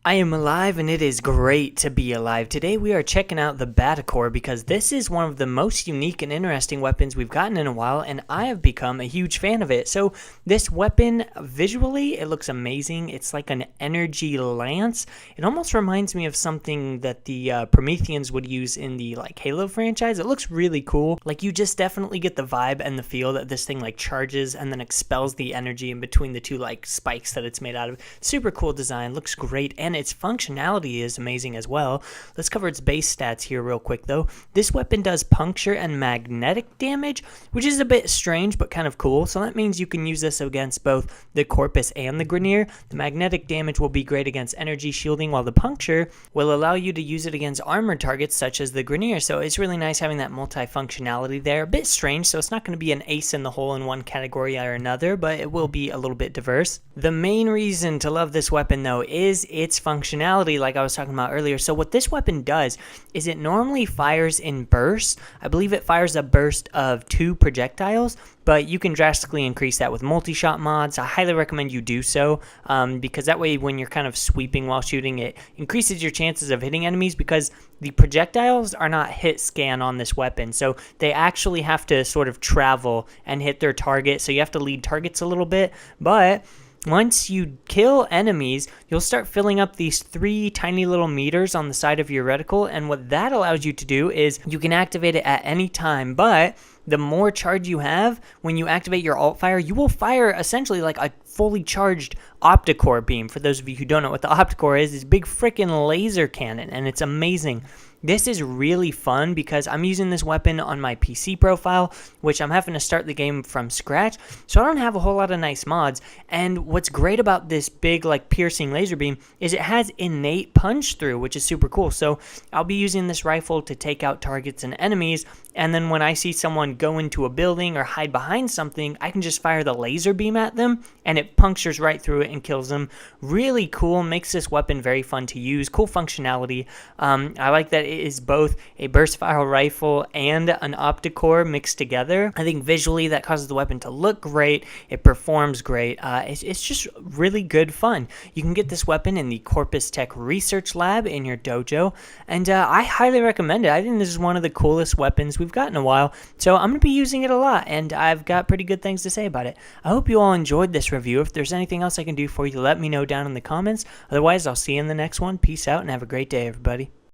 I am alive and it is great to be alive. Today we are checking out the Battacor because this is one of the most unique and interesting weapons we've gotten in a while, and I have become a huge fan of it. So this weapon, visually, it looks amazing. It's like an energy lance. It almost reminds me of something that the Prometheans would use in the Halo franchise. It looks really cool. Like, you just definitely get the vibe and the feel that this thing charges and then expels the energy in between the two spikes that it's made out of. Super cool design, looks great, and its functionality is amazing as well. Let's cover its base stats here real quick though. This weapon does puncture and magnetic damage, which is a bit strange but kind of cool. So that means you can use this against both the Corpus and the Grineer. The magnetic damage will be great against energy shielding, while the puncture will allow you to use it against armored targets such as the Grineer. So it's really nice having that multi-functionality there. A bit strange, so it's not going to be an ace in the hole in one category or another, but it will be a little bit diverse. The main reason to love this weapon though is its functionality, like I was talking about earlier. So what this weapon does is it normally fires in bursts. I believe it fires a burst of 2 projectiles, but you can drastically increase that with multi-shot mods. I highly recommend you do so, because that way when you're kind of sweeping while shooting, it increases your chances of hitting enemies, because the projectiles are not hit scan on this weapon. So they actually have to sort of travel and hit their target. So you have to lead targets a little bit, but once you kill enemies, you'll start filling up these 3 tiny little meters on the side of your reticle, and what that allows you to do is you can activate it at any time, but the more charge you have, when you activate your alt fire, you will fire essentially like a fully charged Opticore beam. For those of you who don't know what the Opticore is, it's a big freaking laser cannon, and it's amazing. This is really fun because I'm using this weapon on my PC profile, which I'm having to start the game from scratch, so I don't have a whole lot of nice mods. And what's great about this big piercing laser beam is it has innate punch through, which is super cool. So I'll be using this rifle to take out targets and enemies, and then when I see someone go into a building or hide behind something, I can just fire the laser beam at them and it punctures right through it and kills them. Really cool, makes this weapon very fun to use, cool functionality. I like that it is both a burst fire rifle and an Opticore mixed together. I think visually that causes the weapon to look great, it performs great, it's just really good fun. You can get this weapon in the Corpus Tech Research Lab in your dojo, and I highly recommend it. I think this is one of the coolest weapons we've got in a while, so I'm going to be using it a lot, and I've got pretty good things to say about it. I hope you all enjoyed this review. If there's anything else I can do for you, let me know down in the comments. Otherwise, I'll see you in the next one. Peace out and have a great day, everybody.